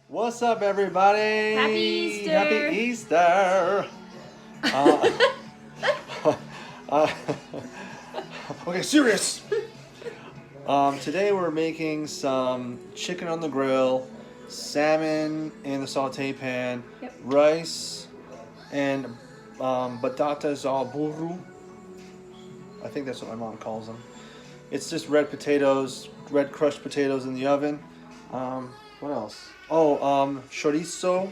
What's up, everybody? Happy Easter! Happy Easter! Uh, uh, okay, serious. Today we're making some chicken on the grill, salmon in the saute pan, rice, and batatas al burro. I think that's what my mom calls them. It's just red potatoes, red crushed potatoes in the oven. What else? Oh, chorizo.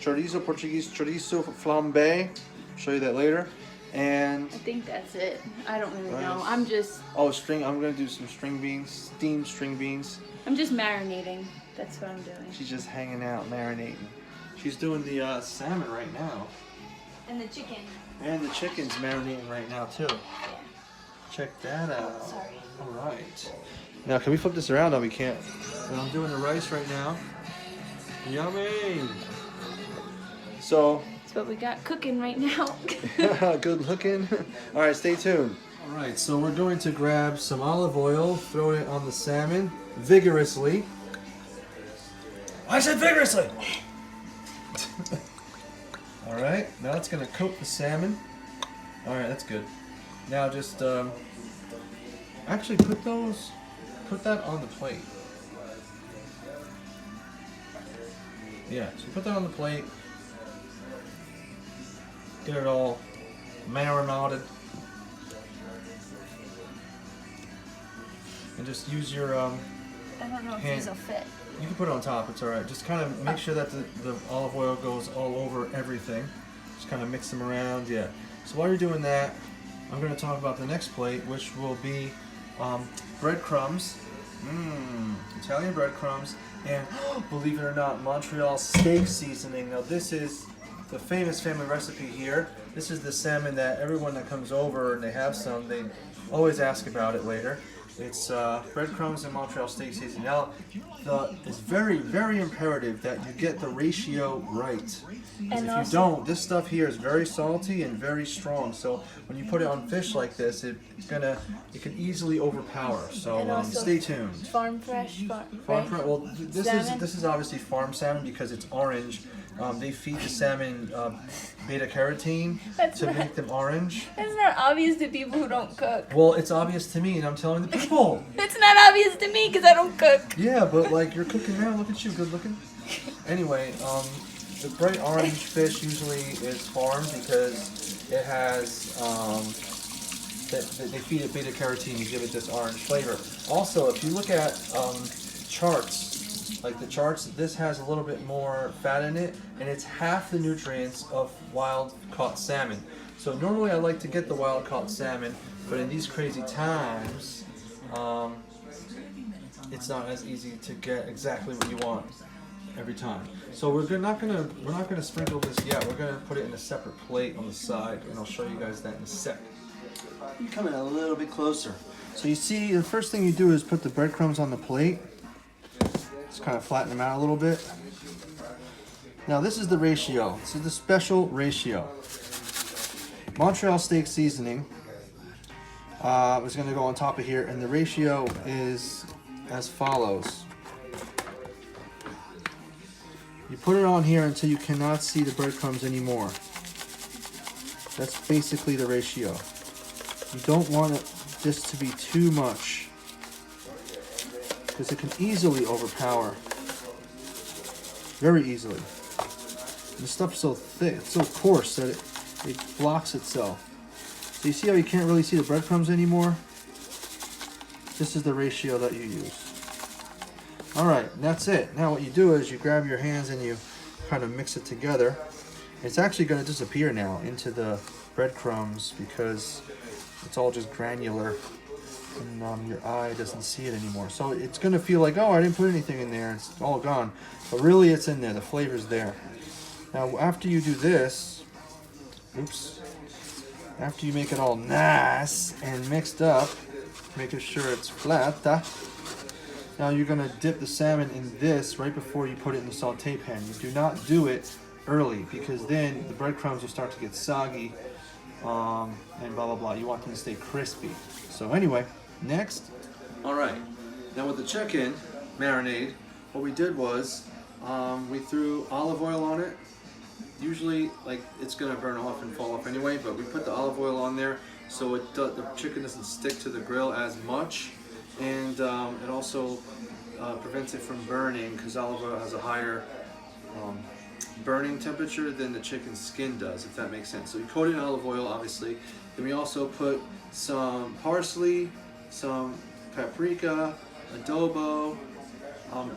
Chorizo, Portuguese chorizo flambé. Show you that later. And I think that's it. I don't really rice. know. I'm just I'm gonna do some string beans, steamed string beans. I'm just marinating. That's what I'm doing. She's just hanging out, marinating. She's doing the salmon right now. And the chicken. And the chicken's marinating right now too. Yeah. Check that out. Oh, sorry. All right. Now, can we flip this around? No, we can't. And I'm doing the rice right now. Yummy. So. That's what we got cooking right now. Good looking. All right, stay tuned. All right, so we're going to grab some olive oil, throw it on the salmon vigorously. I said vigorously. All right, now it's going to coat the salmon. All right, that's good. Now just actually put that on the plate. Yeah, so put that on the plate. Get it all marinated. And just use your I don't know if hand. these will fit. You can put it on top, it's alright. Just kind of make sure that the olive oil goes all over everything. Just kind of mix them around, yeah. So while you're doing that, I'm going to talk about the next plate, which will be breadcrumbs. Italian breadcrumbs. And believe it or not, Montreal steak seasoning. Now this is the famous family recipe here. This is the salmon that everyone that comes over and they have some, they always ask about it later. It's breadcrumbs and Montreal steak seasoning. Now, it's very, very imperative that you get the ratio right. Because if you don't, this stuff here is very salty and very strong. So when you put it on fish like this, it can easily overpower. So stay tuned. Farm fresh. Well, this is obviously farm salmon because it's orange. They feed the salmon beta carotene to make them orange. It's not obvious to people who don't cook. Well, it's obvious to me, and I'm telling the people. It's not obvious to me because I don't cook. Yeah, but like you're cooking now. Look at you, good looking. Anyway, the bright orange fish usually is farmed because it has they feed it beta carotene to give it this orange flavor. Also, if you look at charts. Like the charts, this has a little bit more fat in it, and it's half the nutrients of wild-caught salmon. So normally I like to get the wild-caught salmon, but in these crazy times, it's not as easy to get exactly what you want every time. So we're not gonna sprinkle this yet. We're gonna put it in a separate plate on the side, and I'll show you guys that in a sec. You come in a little bit closer. So you see, the first thing you do is put the breadcrumbs on the plate. Just kind of flatten them out a little bit. Now this is the ratio. This is the special ratio. Montreal steak seasoning is going to go on top of here, and the ratio is as follows. You put it on here until you cannot see the breadcrumbs anymore. That's basically the ratio. You don't want this to be too much, because it can easily overpower, very easily. And the stuff's so thick, it's so coarse that it blocks itself. So you see how you can't really see the breadcrumbs anymore? This is the ratio that you use. Alright, that's it. Now what you do is you grab your hands and you kind of mix it together. It's actually going to disappear now into the breadcrumbs because it's all just granular. And your eye doesn't see it anymore. So it's going to feel like, oh, I didn't put anything in there. It's all gone. But really it's in there. The flavor's there. Now after you do this, after you make it all nice and mixed up, making sure it's flat, now you're going to dip the salmon in this right before you put it in the saute pan. You do not do it early because then the breadcrumbs will start to get soggy and blah, blah, blah. You want them to stay crispy. So anyway, next. All right. Now with the chicken marinade, what we did was We threw olive oil on it. Usually, like, it's gonna burn off and fall off anyway, but we put the olive oil on there so the chicken doesn't stick to the grill as much, and it also prevents it from burning because olive oil has a higher burning temperature than the chicken skin does, if that makes sense. So we coat it in olive oil, obviously. Then we also put some parsley, some paprika, adobo,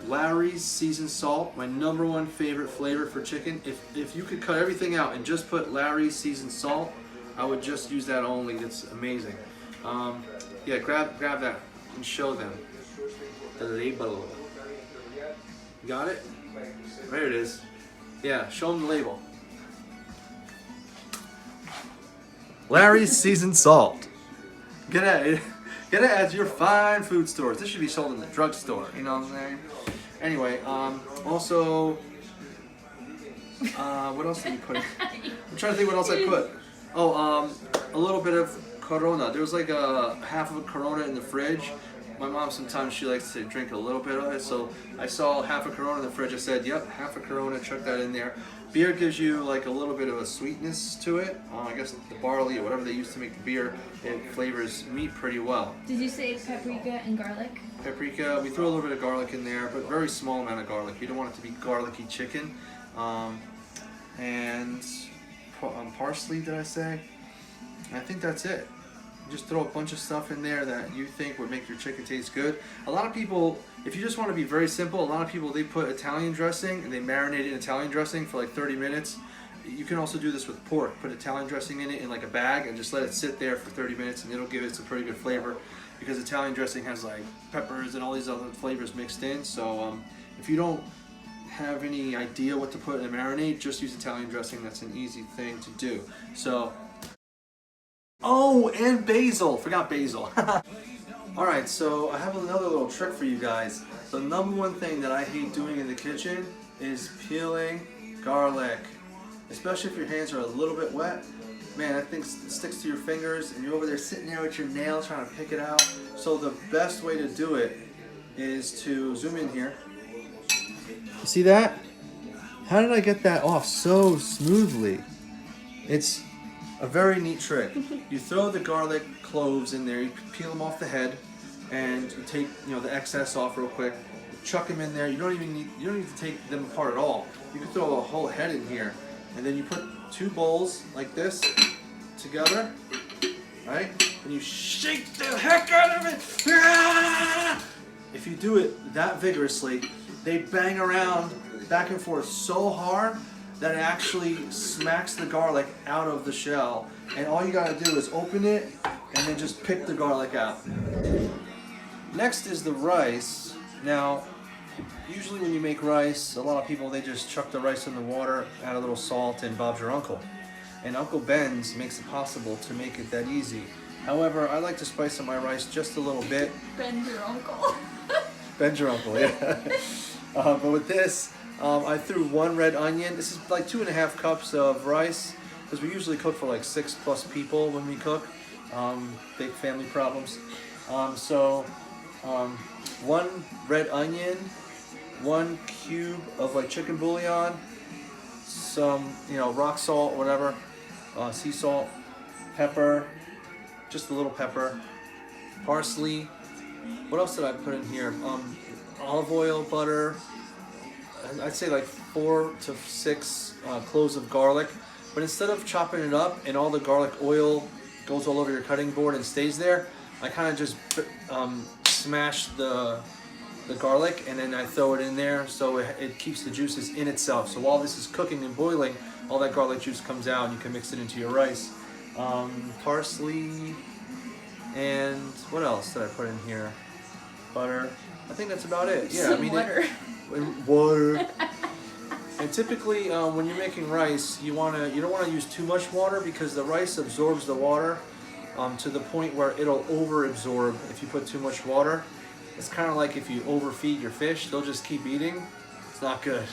Larry's seasoned salt, my #1 favorite flavor for chicken. If you could cut everything out and just put Larry's seasoned salt, I would just use that only. It's amazing. Yeah, grab that and show them the label. Got it? There it is. Yeah, show them the label. Larry's seasoned salt. Get it at your fine food stores. This should be sold in the drugstore. You know what I'm saying? Anyway, also, what else did we put? I'm trying to think what else I put. Oh, a little bit of Corona. There was like a half of a Corona in the fridge. My mom sometimes she likes to drink a little bit of it, so I saw half a Corona in the fridge. I said, "Yep, half a Corona. Chuck that in there." Beer gives you like a little bit of a sweetness to it. I guess the barley or whatever they use to make the beer, it flavors meat pretty well. Did you say paprika and garlic? Paprika, we throw a little bit of garlic in there, but very small amount of garlic. You don't want it to be garlicky chicken. And parsley, did I say? I think that's it. Just throw a bunch of stuff in there that you think would make your chicken taste good. A lot of people, if you just want to be very simple, a lot of people, they put Italian dressing and they marinate it in Italian dressing for like 30 minutes. You can also do this with pork. Put Italian dressing in it in like a bag and just let it sit there for 30 minutes and it'll give it some pretty good flavor because Italian dressing has like peppers and all these other flavors mixed in. So if you don't have any idea what to put in a marinade, just use Italian dressing. That's an easy thing to do. So. Oh, and basil. Forgot basil. Alright, so I have another little trick for you guys. The #1 thing that I hate doing in the kitchen is peeling garlic. Especially if your hands are a little bit wet. Man, that thing sticks to your fingers and you're over there sitting there with your nail trying to pick it out. So the best way to do it is to zoom in here. You see that? How did I get that off so smoothly? It's a very neat trick. You throw the garlic cloves in there, you peel them off the head, and you take the excess off real quick. Chuck them in there. You don't need to take them apart at all. You can throw the whole head in here, and then you put 2 bowls like this together, right? And you shake the heck out of it. If you do it that vigorously, they bang around back and forth so hard that it actually smacks the garlic out of the shell. And all you gotta do is open it and then just pick the garlic out. Next is the rice. Now, usually when you make rice, a lot of people, they just chuck the rice in the water, add a little salt, and Bob's your uncle. And Uncle Ben's makes it possible to make it that easy. However, I like to spice up my rice just a little bit. Ben's your uncle. Ben's your uncle, yeah. But with this, I threw 1 red onion. This is like 2.5 cups of rice because we usually cook for like 6+ people when we cook. Big family problems. 1 red onion, 1 cube of like chicken bouillon, some rock salt, whatever, sea salt, pepper, just a little pepper, parsley. What else did I put in here? Olive oil, butter. I'd say like 4 to 6 cloves of garlic, but instead of chopping it up and all the garlic oil goes all over your cutting board and stays there, I kind of just smash the garlic and then I throw it in there so it keeps the juices in itself. So while this is cooking and boiling, all that garlic juice comes out and you can mix it into your rice. Parsley, and what else did I put in here? Butter. I think that's about it. Yeah, I mean water. Water. And typically, when you're making rice, you don't want to use too much water because the rice absorbs the water to the point where it'll over-absorb if you put too much water. It's kind of like if you overfeed your fish, they'll just keep eating. It's not good.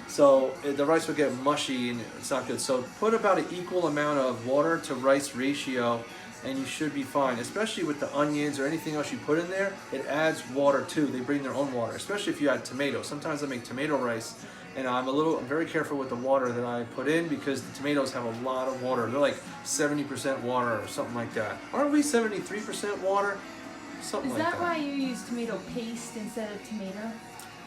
So the rice will get mushy and it's not good. So put about an equal amount of water to rice ratio and you should be fine. Especially with the onions or anything else you put in there, it adds water too. They bring their own water, especially if you add tomatoes. Sometimes I make tomato rice, and I'm very careful with the water that I put in because the tomatoes have a lot of water. They're like 70% water or something like that. Aren't we 73% water? Something Is like that why you use tomato paste instead of tomato?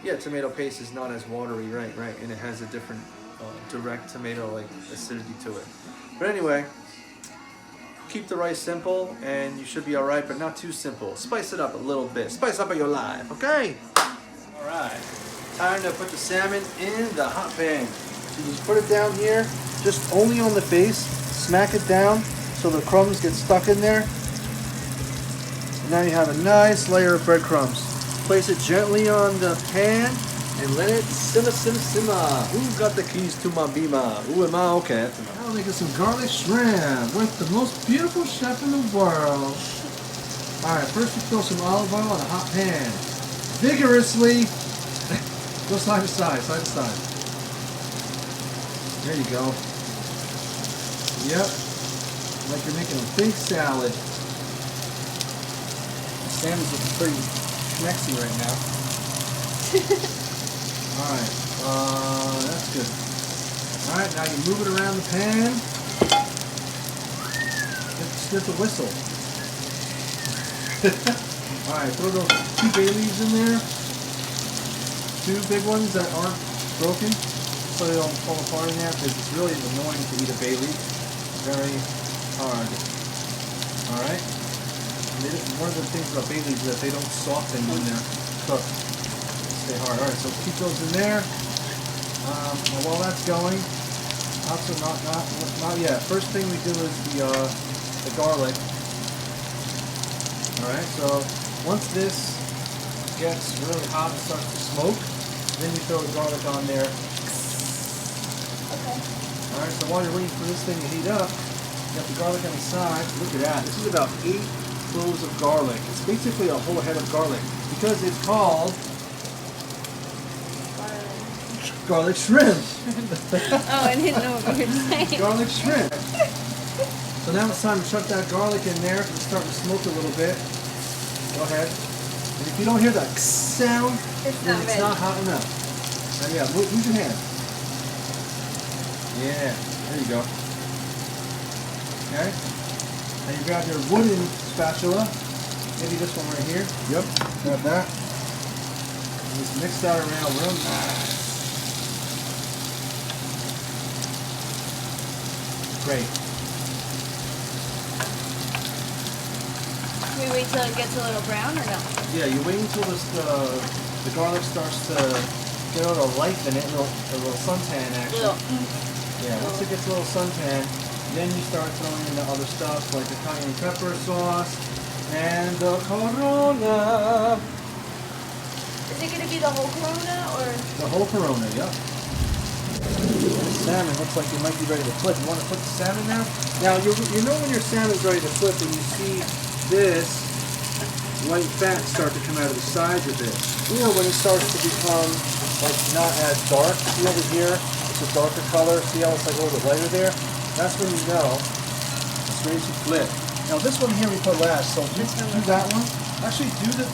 Yeah, tomato paste is not as watery, right, and it has a different direct tomato like acidity to it. But anyway, keep the rice simple and you should be all right, but not too simple. Spice it up a little bit. Spice up your life, okay? All right, time to put the salmon in the hot pan. So you just put it down here, just only on the face, smack it down so the crumbs get stuck in there. And now you have a nice layer of breadcrumbs. Place it gently on the pan and let it simmer, simmer, simmer. Who got the keys to my beamer? Who am I? Okay. Now making some garlic shrimp with the most beautiful chef in the world. Alright, first we throw some olive oil on a hot pan. Vigorously. Go side to side, side to side. There you go. Yep. Like you're making a big salad. Salmon's looking pretty schmexy right now. Alright, that's good. Alright, now you move it around the pan. Just the whistle. Alright, throw those 2 bay leaves in there. 2 big ones that aren't broken, so they don't fall apart in there, because it's really annoying to eat a bay leaf. Very hard. Alright? One of the things about bay leaves is that they don't soften when they're cooked. They stay hard. Alright, so keep those in there. And while that's going, also not yet. First thing we do is the garlic. Alright, so once this gets really hot and starts to smoke, then you throw the garlic on there. Okay. Alright, so while you're waiting for this thing to heat up, you got the garlic on the side. Look at that. This is about 8 cloves of garlic. It's basically a whole head of garlic because it's called garlic shrimp. Oh, I didn't know what you were saying. Garlic shrimp. So now it's time to chuck that garlic in there. It's starting to smoke a little bit. Go ahead. And if you don't hear that sound, then it's not hot enough. And yeah, move your hand. Yeah, there you go. Okay. Now you grab your wooden spatula. Maybe this one right here. Yep. Grab that. And just mix that around real nice. Great. Can we wait till it gets a little brown or no? Yeah, you wait until the garlic starts to get a little life in it, a little suntan action. Yeah, once it gets a little suntan, then you start throwing in the other stuff like the cayenne pepper sauce and the Corona. Is it gonna be the whole Corona or? The whole Corona, yep. The salmon looks like it might be ready to flip. You want to put the salmon now? Now, you know when your salmon's ready to flip when you see this white fat start to come out of the sides of it. Or when it starts to become like not as dark. See over here? It's a darker color. See how it's like a little bit lighter there? That's when you know it's ready to flip. Now this one here we put last, so do that one. Actually do the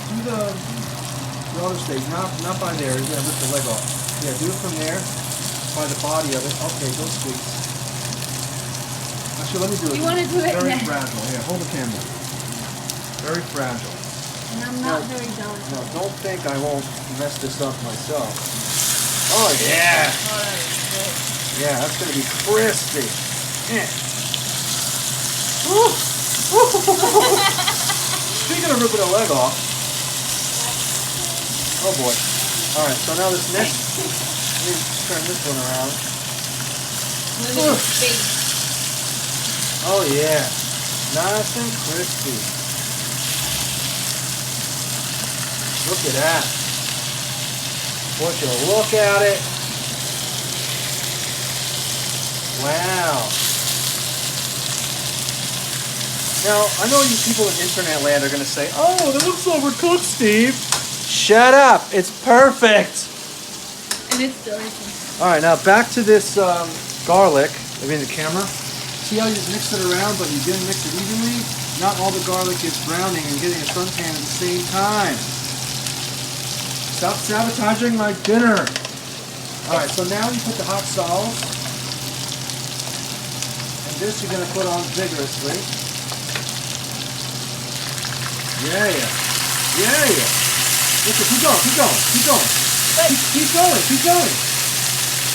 other stage, not by there. You're gonna rip the leg off. Yeah, do it from there, by the body of it. Okay, go sweet. Actually, let me do it. You want to do it Very next. fragile. Yeah, hold the camera. Very fragile. And I'm not very delicate. Now, don't think I won't mess this up myself. Oh yeah. Oh, that is good. Yeah, that's gonna be crispy. Yeah. Speaking of ripping a leg off. Oh boy. Alright, so now this next, let me turn this one around. Look at his face. Oh yeah. Nice and crispy. Look at that. I want you to look at it. Wow. Now, I know you people in internet land are going to say, oh, that looks overcooked, Steve. Shut up. It's perfect. And it's delicious. All right, now back to this garlic. I mean the camera. See how you just mix it around, but you didn't mix it evenly? not all the garlic is browning and getting a suntan at the same time. Stop sabotaging my dinner. Alright, so now you put the hot sauce. And this you're going to put on vigorously. Yeah. Listen, keep going. Keep going.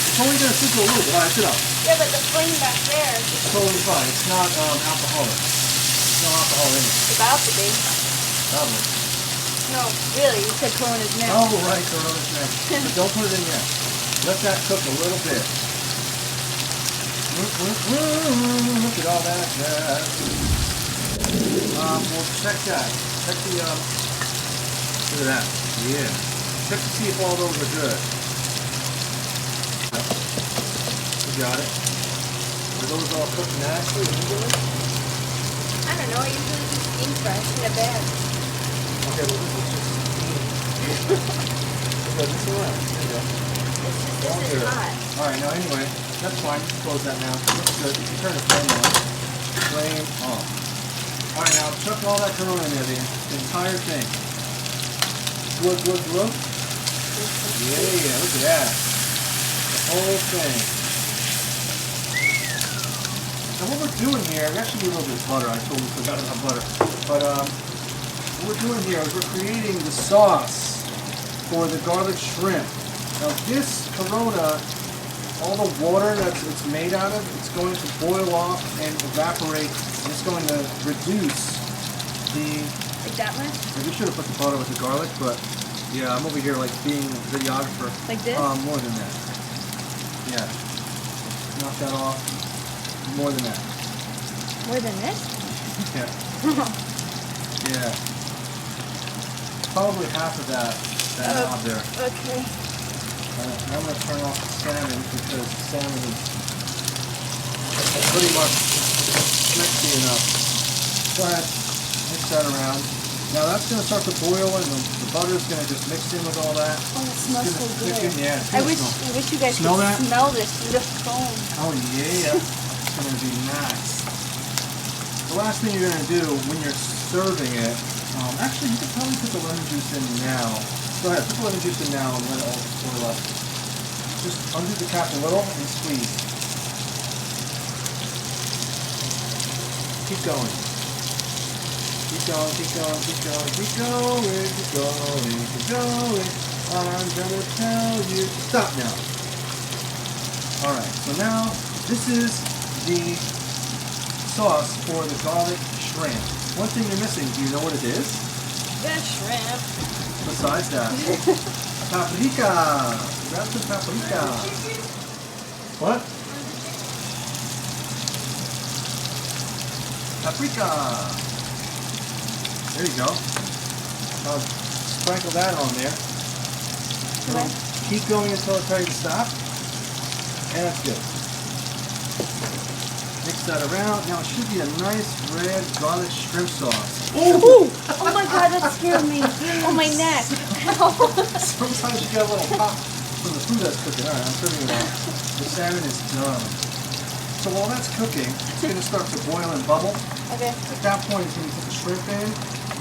It's only going to sizzle a little bit. Alright, sit up. Yeah, but the flame back there. It's totally fine. It's not alcoholic. There's no alcohol in it. It's about to be. Probably. No, really, you said Corona's next. Oh, right, Corona's next. But don't put it in yet. Let that cook a little bit. Look at all that jazz. Well, check that. Check the, look at that. Yeah. Check to see if all those are good. You got it. Are those all cooked naturally, evenly? I don't know, I usually just steam fry in a bag. Okay, well, this is just okay, this is around. There you go. This is hot. Alright, now anyway, that's fine. Just close that now. Looks good. You can turn the flame on. Flame off. Alright, now chuck all that Corona in there, the entire thing. Look. Yeah, look at that. The whole thing. Now what we're doing here, we actually need a little bit of butter. I totally forgot about butter. But what we're doing here is we're creating the sauce for the garlic shrimp. Now this Corona, all the water that it's made out of, it's going to boil off and evaporate, and it's going to reduce the... Like that much? Maybe we should have put the butter with the garlic, but yeah, I'm over here like being a videographer. Like this? More than that. Yeah. Knock that off. More than that. More than this? Yeah. Yeah. Probably half of that knob there. Okay. I'm going to turn off the salmon because the salmon is pretty much crispy enough. Go ahead, mix that around. Now that's going to start to boil and the butter is going to just mix in with all that. Oh, it smells so good. Yeah, I wish you guys Smell could that? smell this through the phone. Oh yeah, it's going to be nice. The last thing you're going to do when you're serving it, actually you could probably put the lemon juice in now. Go ahead, put the lemon juice in now and let it all boil up. Just undo the cap a little and squeeze. Keep going. Keep going. I'm gonna tell you. Stop now. Alright, so now this is the sauce for the garlic shrimp. One thing you're missing, do you know what it is? The shrimp. Besides that, paprika. Grab some paprika. What? Paprika. There you go. Sprinkle that on there. Okay. Keep going until I tell you to stop. And that's good. Mix that around. Now it should be a nice red garlic shrimp sauce. Ooh! Oh my god, that scared me. Oh, my neck. Sometimes you get a little pop from the food that's cooking. Alright, I'm turning it off. The salmon is done. So while that's cooking, it's going to start to boil and bubble. Okay. At that point, when you put the shrimp in,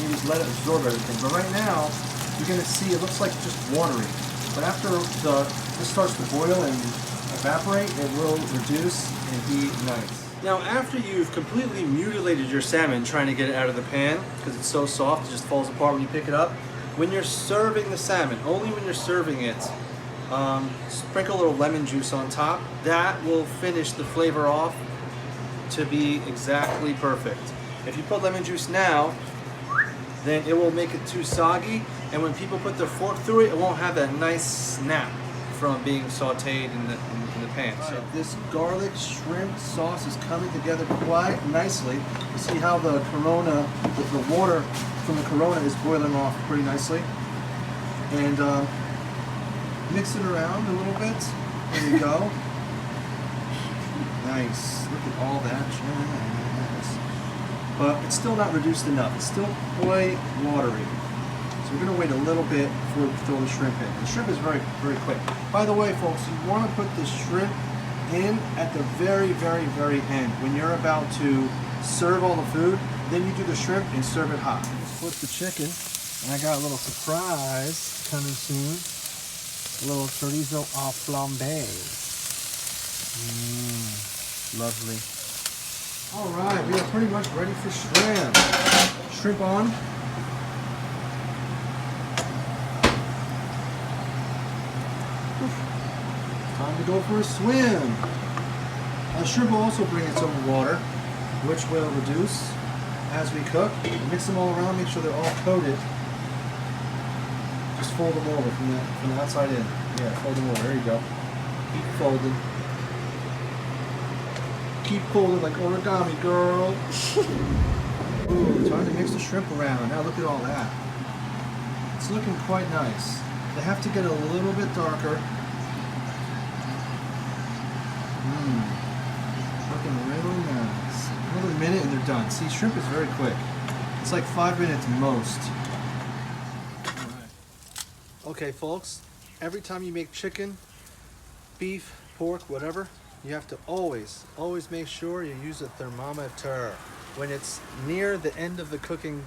you just let it absorb everything. But right now, you're going to see it looks like just watery. But after this starts to boil and evaporate, it will reduce and be nice. Now, after you've completely mutilated your salmon trying to get it out of the pan, because it's so soft, it just falls apart when you pick it up. When you're serving the salmon, only when you're serving it, sprinkle a little lemon juice on top. That will finish the flavor off to be exactly perfect. If you put lemon juice now, then it will make it too soggy, and when people put their fork through it, it won't have that nice snap from being sauteed in the pan. So this garlic shrimp sauce is coming together quite nicely. You see how the Corona, the water from the Corona is boiling off pretty nicely. And mix it around a little bit. There you go. Nice. Look at all that jazz. But it's still not reduced enough. It's still quite watery. So we're going to wait a little bit before we throw the shrimp in. The shrimp is very, very quick. By the way, folks, you want to put the shrimp in at the very, very, very end when you're about to serve all the food. Then you do the shrimp and serve it hot. Flip the chicken, and I got a little surprise coming soon. A little chorizo au flambé. Lovely. All right, we are pretty much ready for shrimp. Shrimp on. Time to go for a swim. Shrimp will also bring its own water, which will reduce as we cook. Mix them all around, make sure they're all coated. Just fold them over from the outside in. Yeah, fold them over. There you go. Keep folding. Keep folding like origami, girl. Ooh, time to mix the shrimp around. Now look at all that. It's looking quite nice. They have to get a little bit darker. Looking really nice. Another minute and they're done. See, shrimp is very quick. It's like 5 minutes most. Okay, folks, every time you make chicken, beef, pork, whatever, you have to always make sure you use a thermometer. When it's near the end of the cooking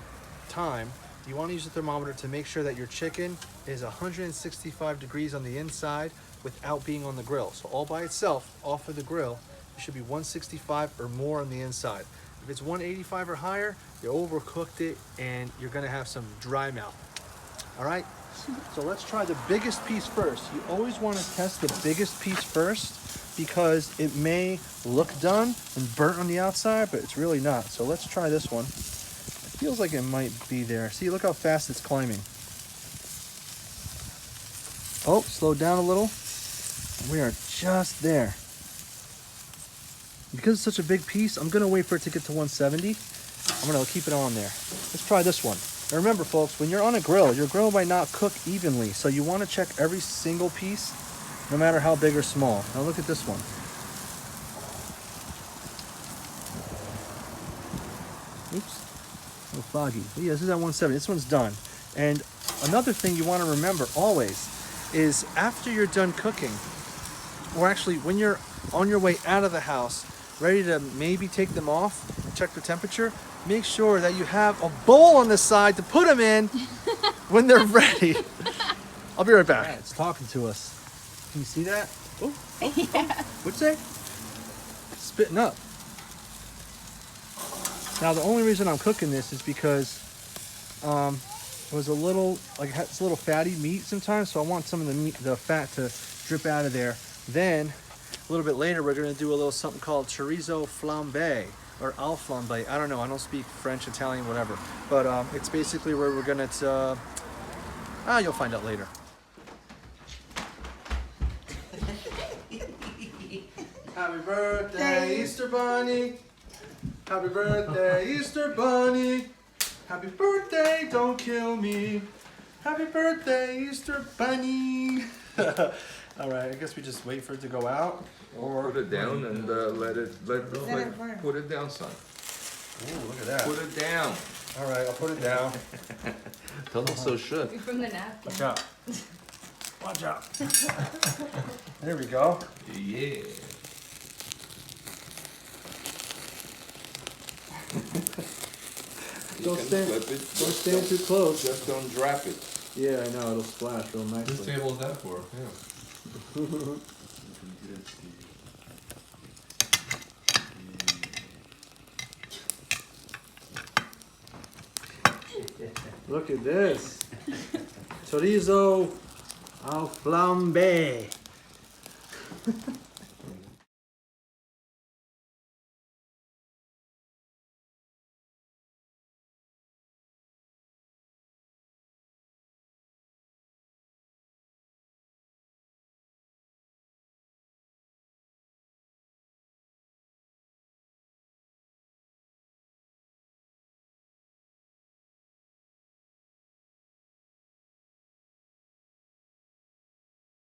time, you want to use a thermometer to make sure that your chicken is 165 degrees on the inside without being on the grill. So all by itself, off of the grill, it should be 165 or more on the inside. If it's 185 or higher, you overcooked it and you're gonna have some dry mouth. All right, so let's try the biggest piece first. You always wanna test the biggest piece first because it may look done and burnt on the outside, but it's really not. So let's try this one. It feels like it might be there. See, look how fast it's climbing. Oh, slow down a little. We are just there. Because it's such a big piece, I'm gonna wait for it to get to 170. I'm gonna keep it on there. Let's try this one. Now remember, folks, when you're on a grill, your grill might not cook evenly, so you wanna check every single piece, no matter how big or small. Now look at this one. Oops, a little foggy. But yeah, this is at 170, this one's done. And another thing you wanna remember always is after you're done cooking, or actually when you're on your way out of the house, ready to maybe take them off, check the temperature, make sure that you have a bowl on the side to put them in when they're ready. I'll be right back. Yeah, it's talking to us. Can you see that? Oh, Yeah. what's that? Spitting up. Now the only reason I'm cooking this is because it was a little, like it's a little fatty meat sometimes, so I want some of the meat, the fat to drip out of there. Then a little bit later, we're gonna do a little something called chorizo flambé or al flambé. I don't know, I don't speak French, Italian, whatever. But it's basically where we're gonna, you'll find out later. Happy birthday, Easter Bunny. Happy birthday, Easter Bunny. Happy birthday, don't kill me. Happy birthday, Easter Bunny. All right, I guess we just wait for it to go out. Or put it down and let it put it down, son. Ooh, look at that. Put it down. All right, I'll put it down. Don't look so shook. You're from the napkin. Watch out. Watch out. There we go. Yeah. Don't stand, flip it. don't stand too close. Just don't drop it. Yeah, I know, it'll splash real nicely. This table is that for? Yeah. Look at this. Chorizo au flambé.